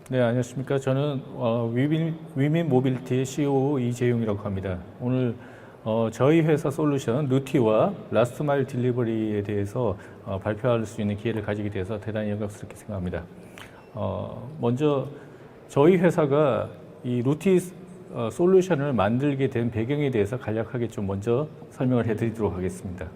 네, 안녕하십니까. 저는 위민 모빌리티의 CEO 이재용이라고 합니다. 오늘 저희 회사 솔루션 루티와 라스트 마일 딜리버리에 대해서 발표할 수 있는 기회를 가지게 돼서 대단히 영광스럽게 생각합니다. 먼저 저희 회사가 이 루티 솔루션을 만들게 된 배경에 대해서 간략하게 좀 먼저 설명을 해드리도록 하겠습니다.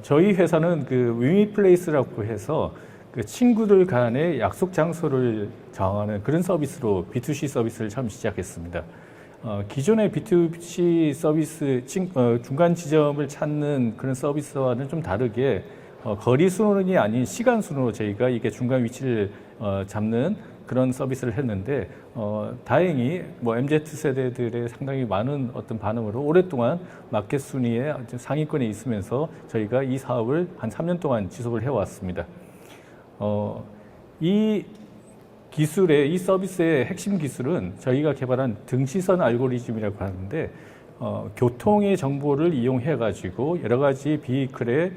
저희 회사는 그 위미플레이스라고 해서 그 친구들 간의 약속 장소를 정하는 그런 서비스로 B2C 서비스를 처음 시작했습니다. 기존의 B2C 서비스 중간 지점을 찾는 그런 서비스와는 좀 다르게 거리 순으로 아닌 시간 순으로 저희가 이게 중간 위치를 잡는 그런 서비스를 했는데 다행히 뭐 MZ 세대들의 상당히 많은 어떤 반응으로 오랫동안 마켓 순위의 상위권에 있으면서 저희가 이 사업을 한 3년 동안 지속을 해왔습니다. 이 기술의, 이 서비스의 핵심 기술은 저희가 개발한 등시선 알고리즘이라고 하는데, 교통의 정보를 이용해가지고 여러 가지 비클의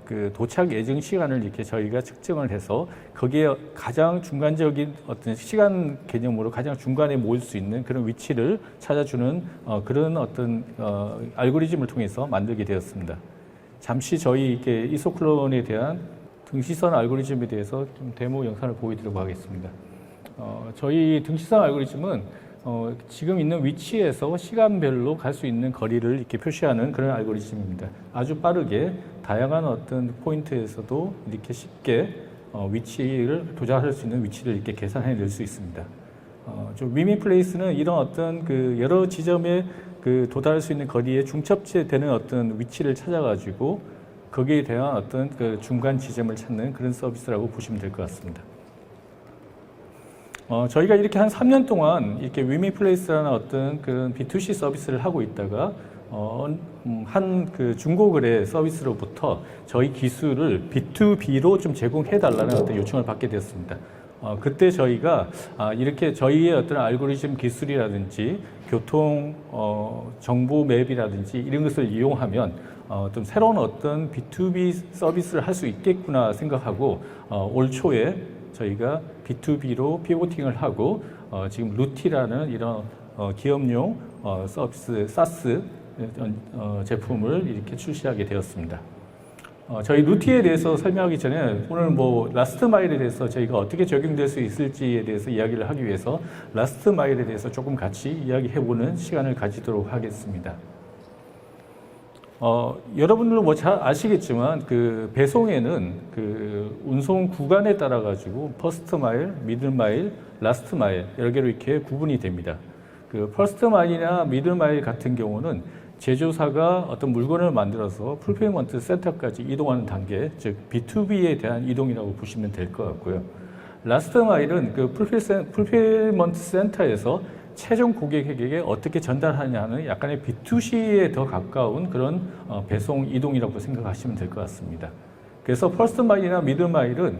그 도착 예정 시간을 이렇게 저희가 측정을 해서 거기에 가장 중간적인 어떤 시간 개념으로 가장 중간에 모일 수 있는 그런 위치를 찾아주는 그런 어떤 알고리즘을 통해서 만들게 되었습니다. 잠시 저희 이렇게 이소클론에 대한 등시선 알고리즘에 대해서 좀 데모 영상을 보여드리려고 하겠습니다. 저희 등시선 알고리즘은 지금 있는 위치에서 시간별로 갈 수 있는 거리를 이렇게 표시하는 그런 알고리즘입니다. 아주 빠르게 다양한 어떤 포인트에서도 이렇게 쉽게 위치를 도착할 수 있는 위치를 이렇게 계산해 낼 수 있습니다. 위미플레이스는 이런 어떤 그 여러 지점에 그 도달할 수 있는 거리에 중첩되는 어떤 위치를 찾아가지고 거기에 대한 어떤 그 중간 지점을 찾는 그런 서비스라고 보시면 될 것 같습니다. 저희가 이렇게 한 3년 동안 이렇게 위미플레이스라는 어떤 그런 B2C 서비스를 하고 있다가 한 그 중고거래 서비스로부터 저희 기술을 B2B로 좀 제공해 달라는 어떤 요청을 받게 되었습니다. 그때 저희가 이렇게 저희의 어떤 알고리즘 기술이라든지 교통 정보 맵이라든지 이런 것을 이용하면 좀 새로운 어떤 B2B 서비스를 할 수 있겠구나 생각하고 올 초에 저희가 B2B로 피보팅을 하고 지금 루티라는 이런 기업용 서비스 SaaS 제품을 이렇게 출시하게 되었습니다. 저희 루티에 대해서 설명하기 전에 오늘 뭐 라스트 마일에 대해서 저희가 어떻게 적용될 수 있을지에 대해서 이야기를 하기 위해서 라스트 마일에 대해서 조금 같이 이야기해보는 시간을 가지도록 하겠습니다. 여러분들은 뭐 잘 아시겠지만 그 배송에는 그 운송 구간에 따라 가지고 퍼스트 마일, 미들 마일, 라스트 마일 여러 개로 이렇게 구분이 됩니다. 그 퍼스트 마일이나 미들 마일 같은 경우는 제조사가 어떤 물건을 만들어서 풀필먼트 센터까지 이동하는 단계, 즉 B2B에 대한 이동이라고 보시면 될 것 같고요. 라스트 마일은 그 풀필먼트 센터에서 최종 고객에게 어떻게 전달하냐는 약간의 B2C에 더 가까운 그런 배송 이동이라고 생각하시면 될 것 같습니다. 그래서 퍼스트 마일이나 미들 마일은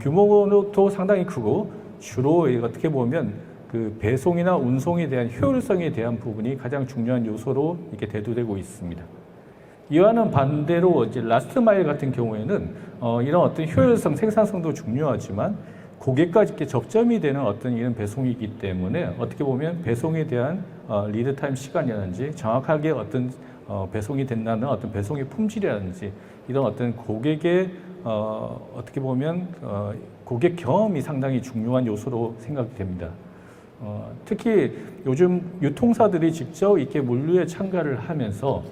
규모도 상당히 크고 주로 어떻게 보면 그 배송이나 운송에 대한 효율성에 대한 부분이 가장 중요한 요소로 이렇게 대두되고 있습니다. 이와는 반대로 이제 라스트 마일 같은 경우에는 이런 어떤 효율성, 생산성도 중요하지만 고객과 이렇게 접점이 되는 어떤 이런 배송이기 때문에 어떻게 보면 배송에 대한 리드 타임 시간이라든지 정확하게 어떤 배송이 된다는 어떤 배송의 품질이라든지 이런 어떤 고객의 어떻게 보면 고객 경험이 상당히 중요한 요소로 생각이 됩니다. 특히 요즘 유통사들이 직접 이렇게 물류에 참가를 하면서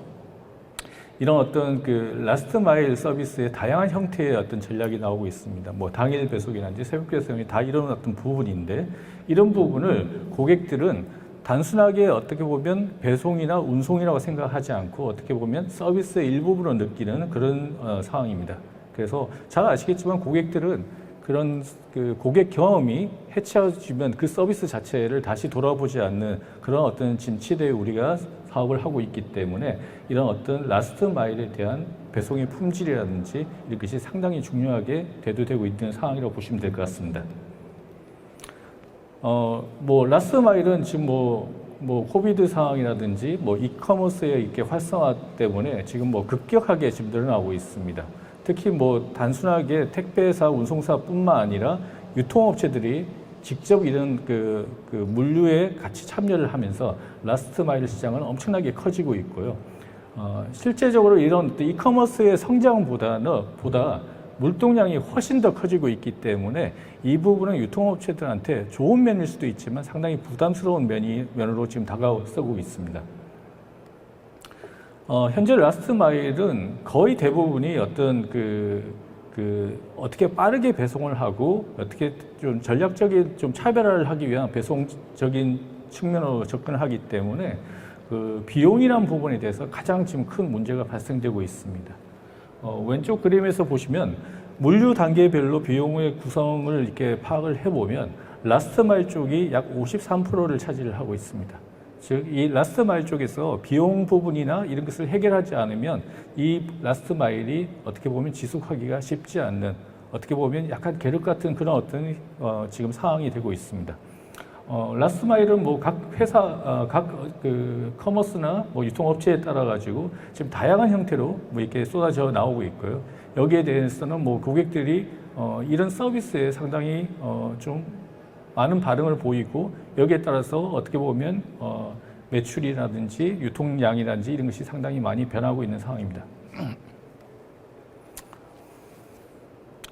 이런 어떤 그 라스트 마일 서비스의 다양한 형태의 어떤 전략이 나오고 있습니다. 뭐 당일 배송이라든지 새벽 배송이 다 이런 어떤 부분인데 이런 부분을 고객들은 단순하게 어떻게 보면 배송이나 운송이라고 생각하지 않고 어떻게 보면 서비스의 일부분으로 느끼는 그런 상황입니다. 그래서 잘 아시겠지만 고객들은 그런 그 고객 경험이 해치워지면 그 서비스 자체를 다시 돌아보지 않는 그런 어떤 진치대에 우리가 사업을 하고 있기 때문에 이런 어떤 라스트 마일에 대한 배송의 품질이라든지 이런 것이 상당히 중요하게 대두되고 있는 상황이라고 보시면 될 것 같습니다. 뭐 라스트 마일은 지금 뭐 코비드 상황이라든지 뭐 이커머스의 이렇게 활성화 때문에 지금 뭐 급격하게 지금 늘어나고 있습니다. 특히 뭐 단순하게 택배사, 운송사뿐만 아니라 유통업체들이 직접 이런 그 물류에 같이 참여를 하면서 라스트 마일 시장은 엄청나게 커지고 있고요. 실제적으로 이런 이커머스의 성장보다 물동량이 훨씬 더 커지고 있기 때문에 이 부분은 유통업체들한테 좋은 면일 수도 있지만 상당히 부담스러운 면으로 지금 다가서고 있습니다. 현재 라스트 마일은 거의 대부분이 어떤 어떻게 빠르게 배송을 하고 어떻게 좀 전략적인 좀 차별화를 하기 위한 배송적인 측면으로 접근을 하기 때문에 그 비용이라는 부분에 대해서 가장 지금 큰 문제가 발생되고 있습니다. 왼쪽 그림에서 보시면 물류 단계별로 비용의 구성을 이렇게 파악을 해보면 라스트 마일 쪽이 약 53%를 차지를 하고 있습니다. 즉, 이 라스트 마일 쪽에서 비용 부분이나 이런 것을 해결하지 않으면 이 라스트 마일이 어떻게 보면 지속하기가 쉽지 않는, 어떻게 보면 약간 계륵 같은 그런 어떤 지금 상황이 되고 있습니다. 라스트 마일은 뭐 각 회사, 커머스나 뭐 유통업체에 따라 가지고 지금 다양한 형태로 뭐 이렇게 쏟아져 나오고 있고요. 여기에 대해서는 뭐 고객들이 이런 서비스에 상당히 좀 많은 반응을 보이고 여기에 따라서 어떻게 보면 매출이라든지 유통량이라든지 이런 것이 상당히 많이 변하고 있는 상황입니다.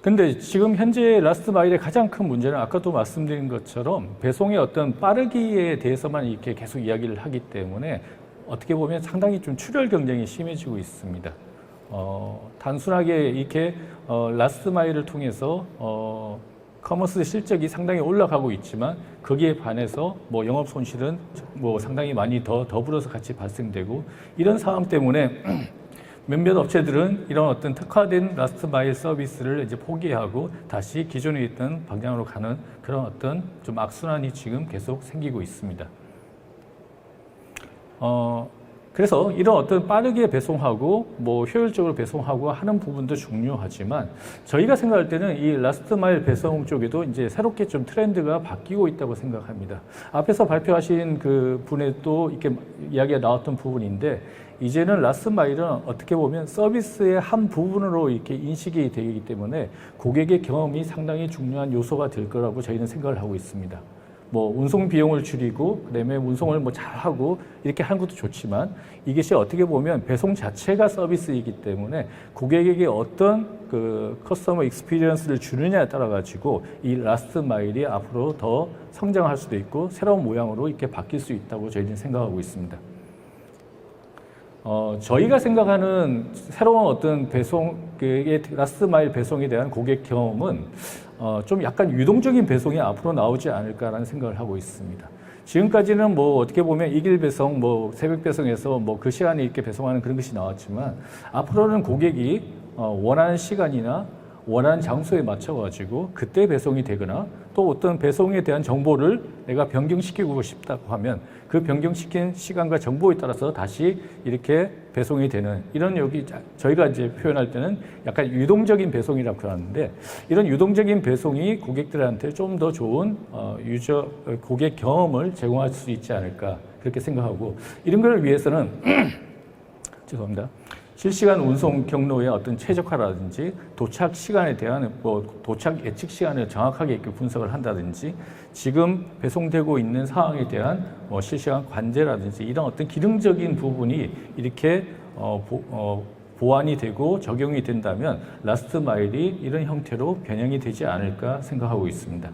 근데 지금 현재 라스트 마일의 가장 큰 문제는 아까도 말씀드린 것처럼 배송의 어떤 빠르기에 대해서만 이렇게 계속 이야기를 하기 때문에 어떻게 보면 상당히 좀 출혈 경쟁이 심해지고 있습니다. 단순하게 이렇게 라스트 마일을 통해서 커머스 실적이 상당히 올라가고 있지만 거기에 반해서 뭐 영업 손실은 뭐 상당히 많이 더불어서 같이 발생되고 이런 상황 때문에 몇몇 업체들은 이런 어떤 특화된 라스트 마일 서비스를 이제 포기하고 다시 기존에 있던 방향으로 가는 그런 어떤 좀 악순환이 지금 계속 생기고 있습니다. 그래서 이런 어떤 빠르게 배송하고 뭐 효율적으로 배송하고 하는 부분도 중요하지만 저희가 생각할 때는 이 라스트 마일 배송 쪽에도 이제 새롭게 좀 트렌드가 바뀌고 있다고 생각합니다. 앞에서 발표하신 그 분에 또 이렇게 이야기가 나왔던 부분인데 이제는 라스트 마일은 어떻게 보면 서비스의 한 부분으로 이렇게 인식이 되기 때문에 고객의 경험이 상당히 중요한 요소가 될 거라고 저희는 생각을 하고 있습니다. 뭐 운송 비용을 줄이고 그다음에 운송을 뭐 잘하고 이렇게 하는 것도 좋지만 이것이 어떻게 보면 배송 자체가 서비스이기 때문에 고객에게 어떤 그 커스터머 익스피리언스를 주느냐에 따라 가지고 이 라스트 마일이 앞으로 더 성장할 수도 있고 새로운 모양으로 이렇게 바뀔 수 있다고 저희는 생각하고 있습니다. 저희가 생각하는 새로운 어떤 라스트 마일 배송에 대한 고객 경험은 좀 약간 유동적인 배송이 앞으로 나오지 않을까라는 생각을 하고 있습니다. 지금까지는 뭐 어떻게 보면 이길 배송, 뭐 새벽 배송에서 뭐 그 시간에 이렇게 배송하는 그런 것이 나왔지만 앞으로는 고객이 원하는 시간이나 원하는 장소에 맞춰가지고 그때 배송이 되거나 또 어떤 배송에 대한 정보를 내가 변경시키고 싶다고 하면 그 변경시킨 시간과 정보에 따라서 다시 이렇게 배송이 되는 이런 저희가 이제 표현할 때는 약간 유동적인 배송이라고 하는데 이런 유동적인 배송이 고객들한테 좀 더 좋은 고객 경험을 제공할 수 있지 않을까 그렇게 생각하고 이런 걸 위해서는 죄송합니다. 실시간 운송 경로의 어떤 최적화라든지 도착 시간에 대한 도착 예측 시간을 정확하게 이렇게 분석을 한다든지 지금 배송되고 있는 상황에 대한 실시간 관제라든지 이런 어떤 기능적인 부분이 이렇게 보완이 되고 적용이 된다면 라스트 마일이 이런 형태로 변형이 되지 않을까 생각하고 있습니다.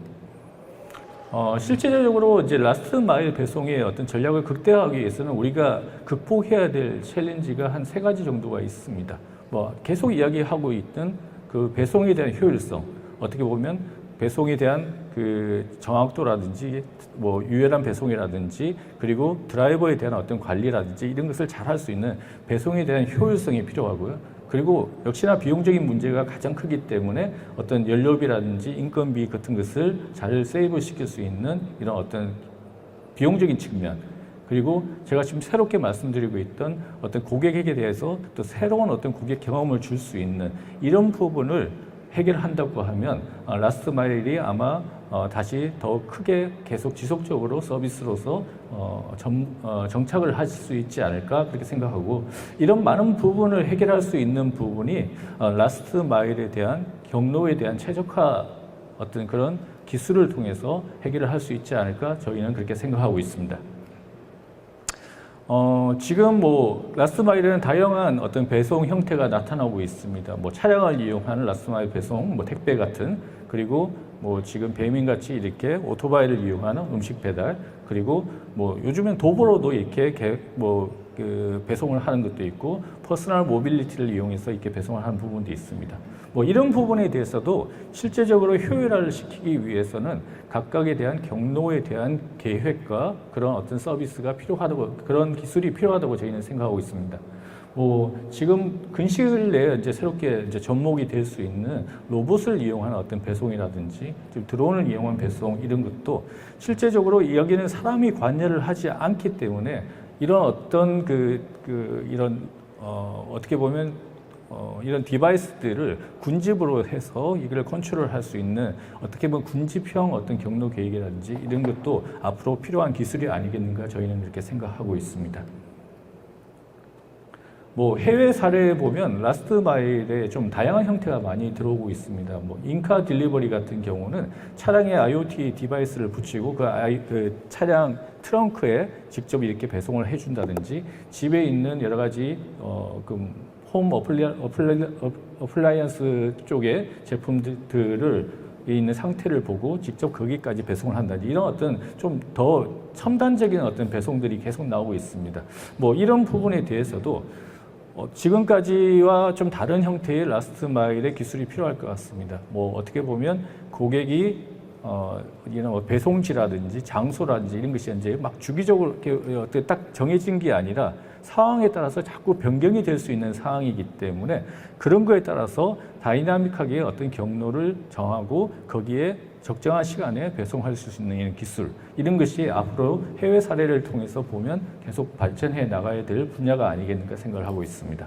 실제적으로 이제 라스트 마일 배송의 어떤 전략을 극대화하기 위해서는 우리가 극복해야 될 챌린지가 한 3가지 정도가 있습니다. 뭐 계속 이야기하고 있던 그 배송에 대한 효율성, 어떻게 보면 배송에 대한 그 정확도라든지 뭐 유연한 배송이라든지 그리고 드라이버에 대한 어떤 관리라든지 이런 것을 잘 할 수 있는 배송에 대한 효율성이 필요하고요. 그리고 역시나 비용적인 문제가 가장 크기 때문에 어떤 연료비라든지 인건비 같은 것을 잘 세이브 시킬 수 있는 이런 어떤 비용적인 측면 그리고 제가 지금 새롭게 말씀드리고 있던 어떤 고객에게 대해서 또 새로운 어떤 고객 경험을 줄 수 있는 이런 부분을 해결한다고 하면 라스트 마일이 아마 다시 더 크게 계속 지속적으로 서비스로서 정착을 할 수 있지 않을까 그렇게 생각하고 이런 많은 부분을 해결할 수 있는 부분이 라스트 마일에 대한 경로에 대한 최적화 어떤 그런 기술을 통해서 해결을 할 수 있지 않을까 저희는 그렇게 생각하고 있습니다. 지금 뭐 라스트 마일에는 다양한 어떤 배송 형태가 나타나고 있습니다. 뭐 차량을 이용하는 라스트 마일 배송, 뭐 택배 같은, 그리고 뭐 지금 배민같이 이렇게 오토바이를 이용하는 음식 배달, 그리고 뭐 요즘엔 도보로도 이렇게 그 배송을 하는 것도 있고 퍼스널 모빌리티를 이용해서 이렇게 배송을 하는 부분도 있습니다. 뭐 이런 부분에 대해서도 실제적으로 효율화를 시키기 위해서는 각각에 대한 경로에 대한 계획과 그런 어떤 서비스가 필요하다고, 그런 기술이 필요하다고 저희는 생각하고 있습니다. 뭐 지금 근시일 내에 이제 새롭게 이제 접목이 될 수 있는 로봇을 이용한 어떤 배송이라든지 좀 드론을 이용한 배송 이런 것도 실제적으로 여기는 사람이 관여를 하지 않기 때문에 이런 어떤 이런 어떻게 보면 이런 디바이스들을 군집으로 해서 이걸 컨트롤할 수 있는 어떻게 보면 군집형 어떤 경로 계획이라든지 이런 것도 앞으로 필요한 기술이 아니겠는가 저희는 이렇게 생각하고 있습니다. 뭐 해외 사례에 보면 라스트 마일에 좀 다양한 형태가 많이 들어오고 있습니다. 뭐 인카 딜리버리 같은 경우는 차량에 IoT 디바이스를 붙이고 그 차량 트렁크에 직접 이렇게 배송을 해준다든지 집에 있는 여러 가지 홈 어플라이언스 쪽의 제품들을 있는 상태를 보고 직접 거기까지 배송을 한다든지 이런 어떤 좀 더 첨단적인 어떤 배송들이 계속 나오고 있습니다. 뭐 이런 부분에 대해서도 지금까지와 좀 다른 형태의 라스트 마일의 기술이 필요할 것 같습니다. 뭐 어떻게 보면 고객이 이런 배송지라든지 장소라든지 이런 것이 이제 막 주기적으로 이렇게 딱 정해진 게 아니라 상황에 따라서 자꾸 변경이 될 수 있는 상황이기 때문에 그런 거에 따라서 다이나믹하게 어떤 경로를 정하고 거기에 적정한 시간에 배송할 수 있는 기술 이런 것이 앞으로 해외 사례를 통해서 보면 계속 발전해 나가야 될 분야가 아니겠는가 생각을 하고 있습니다.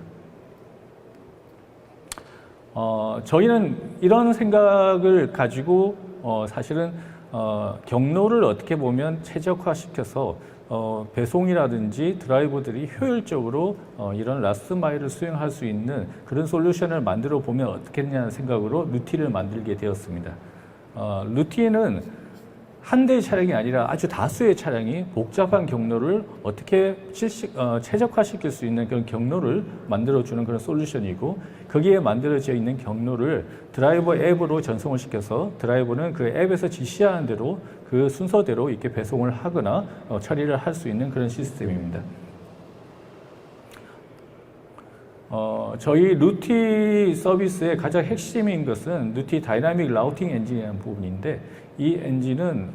저희는 이런 생각을 가지고 사실은 경로를 어떻게 보면 최적화시켜서 배송이라든지 드라이버들이 효율적으로 이런 라스트 마일을 수행할 수 있는 그런 솔루션을 만들어 보면 어떻겠냐는 생각으로 루티를 만들게 되었습니다. 루티는 한 대의 차량이 아니라 아주 다수의 차량이 복잡한 경로를 어떻게 최적화시킬 수 있는 그런 경로를 만들어주는 그런 솔루션이고 거기에 만들어져 있는 경로를 드라이버 앱으로 전송을 시켜서 드라이버는 그 앱에서 지시하는 대로 그 순서대로 이렇게 배송을 하거나 처리를 할 수 있는 그런 시스템입니다. 저희 루티 서비스의 가장 핵심인 것은 루티 다이나믹 라우팅 엔진이라는 부분인데 이 엔진은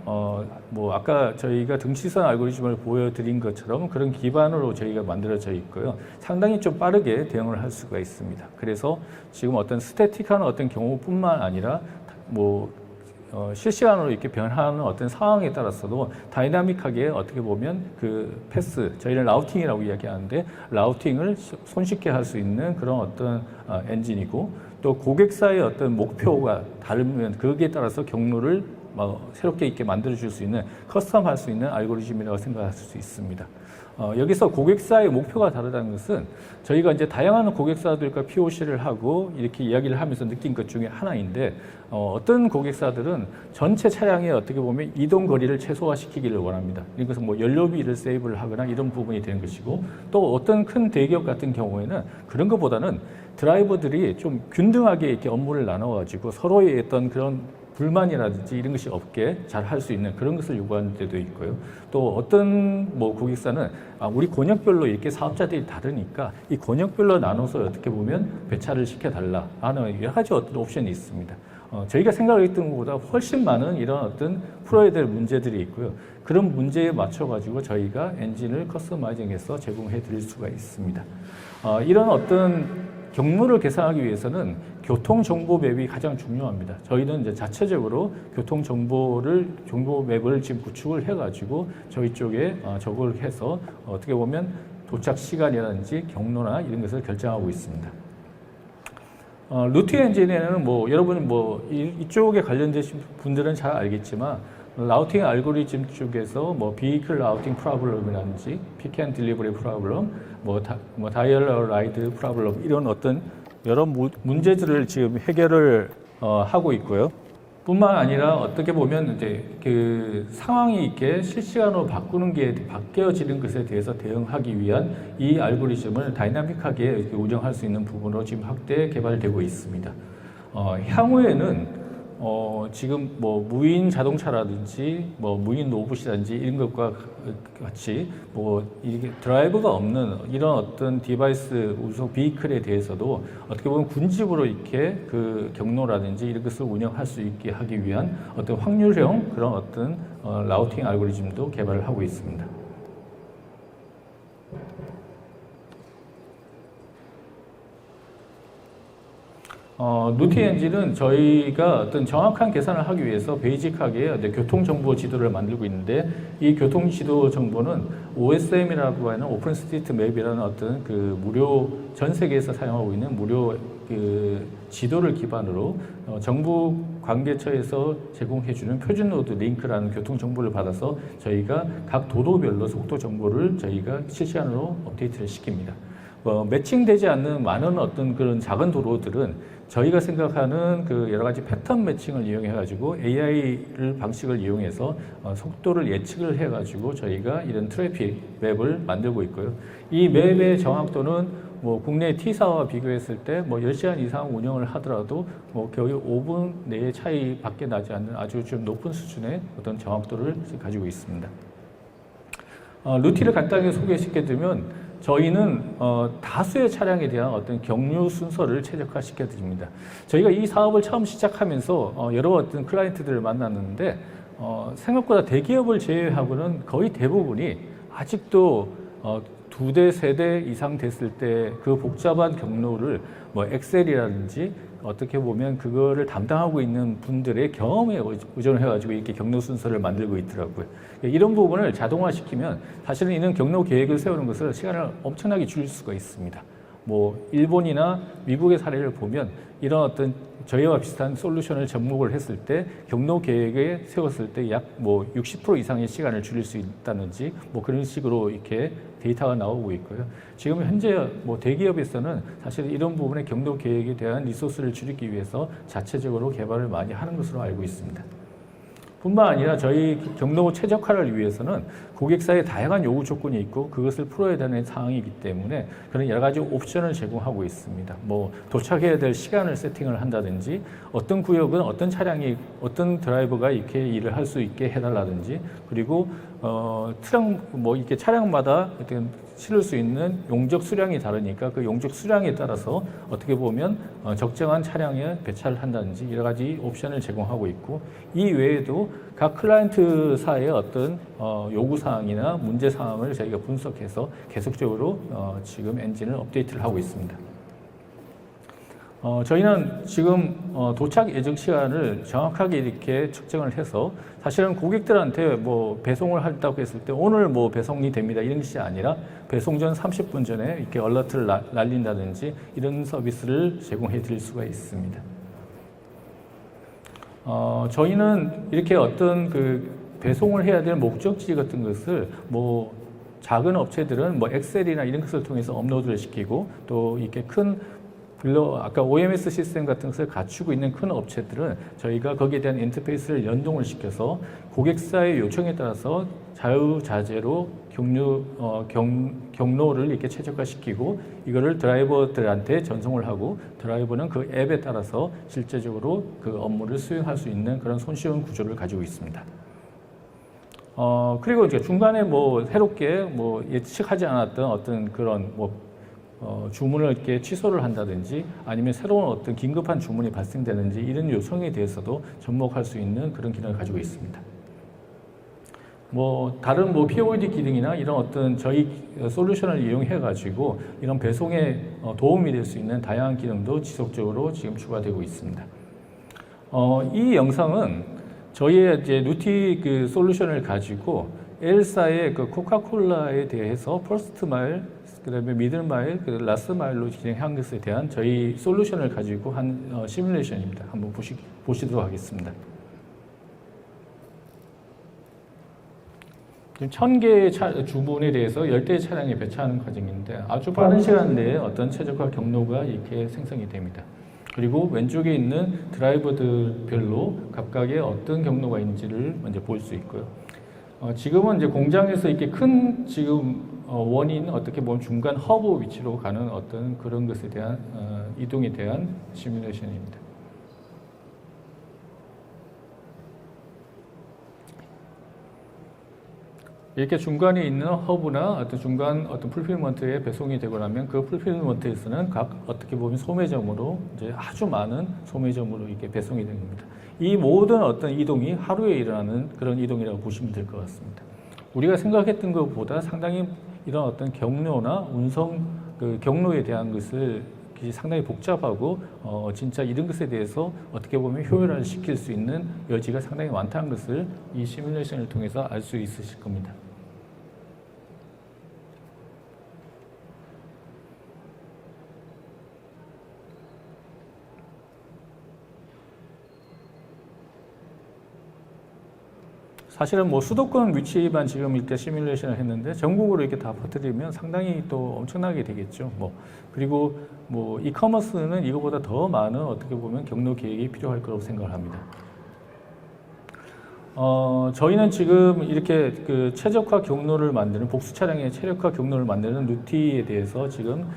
뭐 아까 저희가 등치선 알고리즘을 보여드린 것처럼 그런 기반으로 저희가 만들어져 있고요. 상당히 좀 빠르게 대응을 할 수가 있습니다. 그래서 지금 어떤 스태틱한 어떤 경우뿐만 아니라 뭐 실시간으로 이렇게 변하는 어떤 상황에 따라서도 다이나믹하게 어떻게 보면 그 패스, 저희는 라우팅이라고 이야기하는데 라우팅을 손쉽게 할 수 있는 그런 어떤 엔진이고 또 고객사의 어떤 목표가 다르면 거기에 따라서 경로를 새롭게 있게 만들어줄 수 있는 커스텀할 수 있는 알고리즘이라고 생각할 수 있습니다. 여기서 고객사의 목표가 다르다는 것은 저희가 이제 다양한 고객사들과 POC를 하고 이렇게 이야기를 하면서 느낀 것 중에 하나인데 어떤 고객사들은 전체 차량의 어떻게 보면 이동 거리를 최소화시키기를 원합니다. 이것은 뭐 연료비를 세이브를 하거나 이런 부분이 되는 것이고 또 어떤 큰 대기업 같은 경우에는 그런 것보다는 드라이버들이 좀 균등하게 이렇게 업무를 나눠가지고 서로의 어떤 그런 불만이라든지 이런 것이 없게 잘 할 수 있는 그런 것을 요구하는 데도 있고요. 또 어떤 뭐 고객사는 우리 권역별로 이렇게 사업자들이 다르니까 이 권역별로 나눠서 어떻게 보면 배차를 시켜달라 하는 여러 가지 어떤 옵션이 있습니다. 저희가 생각했던 것보다 훨씬 많은 이런 어떤 풀어야 될 문제들이 있고요. 그런 문제에 맞춰가지고 저희가 엔진을 커스터마이징해서 제공해 드릴 수가 있습니다. 이런 어떤 경로를 계산하기 위해서는 교통정보 맵이 가장 중요합니다. 저희는 이제 자체적으로 정보 맵을 지금 구축을 해가지고 저희 쪽에 저걸 해서 어떻게 보면 도착 시간이라든지 경로나 이런 것을 결정하고 있습니다. 루티 엔진에는 뭐 여러분 뭐 이쪽에 관련되신 분들은 잘 알겠지만 라우팅 알고리즘 쪽에서 뭐 비이클 라우팅 프로블럼이라든지 픽 앤 딜리버리 프로블럼, 뭐 다이얼 라이드 프로블럼 이런 어떤 여러 문제들을 지금 해결을 하고 있고요. 뿐만 아니라 어떻게 보면 이제 그 상황이 있게 실시간으로 바꾸는 게 바뀌어지는 것에 대해서 대응하기 위한 이 알고리즘을 다이나믹하게 이렇게 운영할 수 있는 부분으로 지금 확대 개발되고 있습니다. 향후에는 지금 뭐 무인 자동차라든지 뭐 무인 로봇이라든지 이런 것과 같이 뭐 이게 드라이버가 없는 이런 어떤 디바이스 운송 비클에 대해서도 어떻게 보면 군집으로 이렇게 그 경로라든지 이런 것을 운영할 수 있게 하기 위한 어떤 확률형 그런 어떤 라우팅 알고리즘도 개발을 하고 있습니다. 루티 엔진은 저희가 어떤 정확한 계산을 하기 위해서 베이직하게 교통정보 지도를 만들고 있는데 이 교통지도 정보는 OSM이라고 하는 오픈 스트리트 맵이라는 어떤 그 무료 전 세계에서 사용하고 있는 무료 그 지도를 기반으로 정부 관계처에서 제공해주는 표준 노드 링크라는 교통 정보를 받아서 저희가 각 도로별로 속도 정보를 저희가 실시간으로 업데이트를 시킵니다. 매칭되지 않는 많은 어떤 그런 작은 도로들은 저희가 생각하는 그 여러 가지 패턴 매칭을 이용해 가지고 AI를 방식을 이용해서 속도를 예측을 해 가지고 저희가 이런 트래픽 맵을 만들고 있고요. 이 맵의 정확도는 뭐 국내 T사와 비교했을 때 뭐 10시간 이상 운영을 하더라도 뭐 거의 5분 내의 차이밖에 나지 않는 아주 좀 높은 수준의 어떤 정확도를 가지고 있습니다. 루티를 간단하게 소개시켜드리면 저희는 다수의 차량에 대한 어떤 경유 순서를 최적화시켜 드립니다. 저희가 이 사업을 처음 시작하면서 여러 어떤 클라이언트들을 만났는데 생각보다 대기업을 제외하고는 거의 대부분이 아직도 2대, 3대 이상 됐을 때 그 복잡한 경로를 뭐 엑셀이라든지 어떻게 보면 그거를 담당하고 있는 분들의 경험에 의존을 해가지고 이렇게 경로 순서를 만들고 있더라고요. 이런 부분을 자동화시키면 사실은 이런 경로 계획을 세우는 것을 시간을 엄청나게 줄일 수가 있습니다. 뭐 일본이나 미국의 사례를 보면 이런 어떤 저희와 비슷한 솔루션을 접목을 했을 때 경로 계획에 세웠을 때 약 뭐 60% 이상의 시간을 줄일 수 있다든지 뭐 그런 식으로 이렇게 데이터가 나오고 있고요. 지금 현재 뭐 대기업에서는 사실 이런 부분의 경로 계획에 대한 리소스를 줄이기 위해서 자체적으로 개발을 많이 하는 것으로 알고 있습니다. 뿐만 아니라 저희 경로 최적화를 위해서는 고객사의 다양한 요구 조건이 있고 그것을 풀어야 되는 상황이기 때문에 그런 여러 가지 옵션을 제공하고 있습니다. 뭐 도착해야 될 시간을 세팅을 한다든지 어떤 구역은 어떤 차량이 어떤 드라이버가 이렇게 일을 할 수 있게 해달라든지 그리고 차량 뭐 이렇게 차량마다 어떤 실을 수 있는 용적 수량이 다르니까 그 용적 수량에 따라서 어떻게 보면 적정한 차량에 배차를 한다든지 여러 가지 옵션을 제공하고 있고 이 외에도 각 클라이언트사의 어떤 요구사항이나 문제사항을 저희가 분석해서 계속적으로 지금 엔진을 업데이트를 하고 있습니다. 저희는 지금 도착 예정 시간을 정확하게 이렇게 측정을 해서 사실은 고객들한테 뭐 배송을 한다고 했을 때 오늘 뭐 배송이 됩니다 이런 것이 아니라 배송 전 30분 전에 이렇게 얼러트를 날린다든지 이런 서비스를 제공해 드릴 수가 있습니다. 저희는 이렇게 어떤 그 배송을 해야 될 목적지 같은 것을 뭐 작은 업체들은 뭐 엑셀이나 이런 것을 통해서 업로드를 시키고 또 이렇게 큰 아까 OMS 시스템 같은 것을 갖추고 있는 큰 업체들은 저희가 거기에 대한 인터페이스를 연동을 시켜서 고객사의 요청에 따라서 자유자재로 경로를 이렇게 최적화시키고 이거를 드라이버들한테 전송을 하고 드라이버는 그 앱에 따라서 실제적으로 그 업무를 수행할 수 있는 그런 손쉬운 구조를 가지고 있습니다. 그리고 이제 중간에 뭐 새롭게 뭐 예측하지 않았던 어떤 그런 뭐 주문을 이렇게 취소를 한다든지 아니면 새로운 어떤 긴급한 주문이 발생되는지 이런 요청에 대해서도 접목할 수 있는 그런 기능을 가지고 있습니다. 뭐 다른 뭐 POD 기능이나 이런 어떤 저희 솔루션을 이용해 가지고 이런 배송에 도움이 될 수 있는 다양한 기능도 지속적으로 지금 추가되고 있습니다. 이 영상은 저희의 이제 루티 그 솔루션을 가지고 L사의 그 코카콜라에 대해서 퍼스트 마일, 그다음에 미들 마일, 라스트 마일로 진행한 것에 대한 저희 솔루션을 가지고 한 시뮬레이션입니다. 한번 보시도록 하겠습니다. 지금 1000개의 주문에 대해서 10대의 차량에 배차하는 과정인데 아주 빠른 시간 내에 어떤 최적화 경로가 이렇게 생성이 됩니다. 그리고 왼쪽에 있는 드라이버들별로 각각의 어떤 경로가 있는지를 먼저 볼 수 있고요. 지금은 이제 공장에서 이렇게 큰 지금 원인 어떻게 보면 중간 허브 위치로 가는 어떤 그런 것에 대한 이동에 대한 시뮬레이션입니다. 이렇게 중간에 있는 허브나 어떤 중간 어떤 풀필먼트에 배송이 되고 나면 그 풀필먼트에서는 각 어떻게 보면 소매점으로 이제 아주 많은 소매점으로 이렇게 배송이 됩니다. 이 모든 어떤 이동이 하루에 일어나는 그런 이동이라고 보시면 될 것 같습니다. 우리가 생각했던 것보다 상당히 이런 어떤 경로나 운송 그 경로에 대한 것을 상당히 복잡하고 진짜 이런 것에 대해서 어떻게 보면 효율화를 시킬 수 있는 여지가 상당히 많다는 것을 이 시뮬레이션을 통해서 알 수 있으실 겁니다. 사실은 뭐 수도권 위치만 지금 이렇게 시뮬레이션을 했는데 전국으로 이렇게 다 퍼뜨리면 상당히 또 엄청나게 되겠죠. 그리고 뭐 이커머스는 이거보다 더 많은 어떻게 보면 경로 계획이 필요할 거라고 생각을 합니다. 저희는 지금 이렇게 그 최적화 경로를 만드는 복수 차량의 최적화 경로를 만드는 루티에 대해서 지금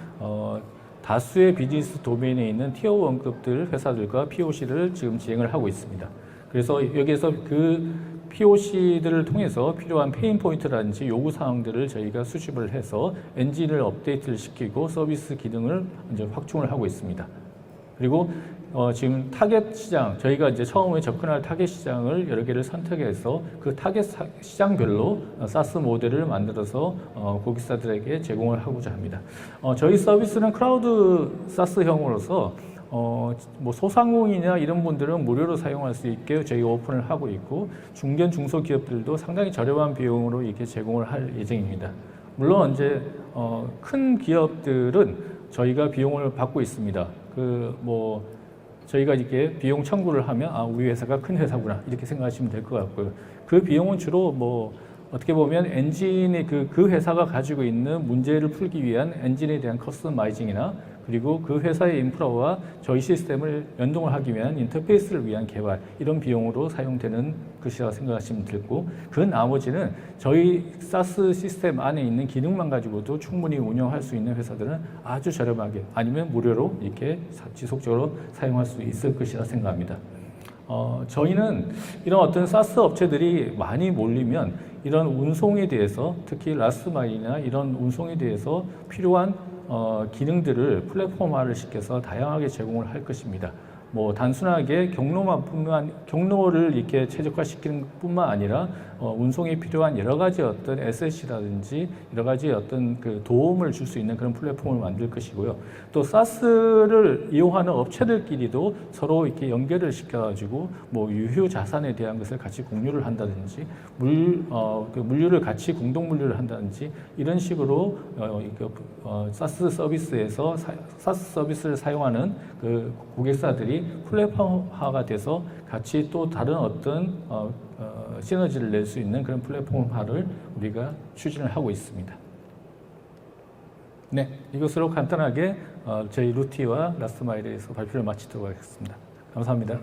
다수의 비즈니스 도메인에 있는 티어 1급들 회사들과 POC를 지금 진행을 하고 있습니다. 그래서 여기에서 그 POC들을 통해서 필요한 페인 포인트라든지 요구 사항들을 저희가 수집을 해서 엔진을 업데이트를 시키고 서비스 기능을 이제 확충을 하고 있습니다. 그리고 지금 타겟 시장, 저희가 이제 처음에 접근할 타겟 시장을 여러 개를 선택해서 그 타겟 시장별로 사스 모델을 만들어서 고객사들에게 제공을 하고자 합니다. 저희 서비스는 클라우드 사스형으로서 뭐 소상공인이나 이런 분들은 무료로 사용할 수 있게 저희가 오픈을 하고 있고 중견 중소기업들도 상당히 저렴한 비용으로 이렇게 제공을 할 예정입니다. 물론 이제 큰 기업들은 저희가 비용을 받고 있습니다. 저희가 이렇게 비용 청구를 하면 우리 회사가 큰 회사구나 이렇게 생각하시면 될 것 같고요. 그 비용은 주로 어떻게 보면 엔진의 그 회사가 가지고 있는 문제를 풀기 위한 엔진에 대한 커스터마이징이나 그리고 그 회사의 인프라와 저희 시스템을 연동을 하기 위한 인터페이스를 위한 개발 이런 비용으로 사용되는 것이라고 생각하시면 되고 그 나머지는 저희 사스 시스템 안에 있는 기능만 가지고도 충분히 운영할 수 있는 회사들은 아주 저렴하게 아니면 무료로 이렇게 지속적으로 사용할 수 있을 것이라 생각합니다. 저희는 이런 어떤 사스 업체들이 많이 몰리면 이런 운송에 대해서 특히 라스트마일이나 이런 운송에 대해서 필요한 기능들을 플랫폼화를 시켜서 다양하게 제공을 할 것입니다. 단순하게 경로를 이렇게 최적화시키는 뿐만 아니라 운송에 필요한 여러 가지 어떤 에셋이라든지 여러 가지 어떤 그 도움을 줄 수 있는 그런 플랫폼을 만들 것이고요. 또 사스를 이용하는 업체들끼리도 서로 이렇게 연결을 시켜가지고 유효 자산에 대한 것을 같이 공유를 한다든지 물류를 같이 공동 물류를 한다든지 이런 식으로 사스 서비스에서 사스 서비스를 사용하는 그 고객사들이 플랫폼화가 돼서 같이 또 다른 어떤 시너지를 낼 수 있는 그런 플랫폼화를 우리가 추진을 하고 있습니다. 네, 이것으로 간단하게 저희 루티와 라스트마일에 대해서 발표를 마치도록 하겠습니다. 감사합니다.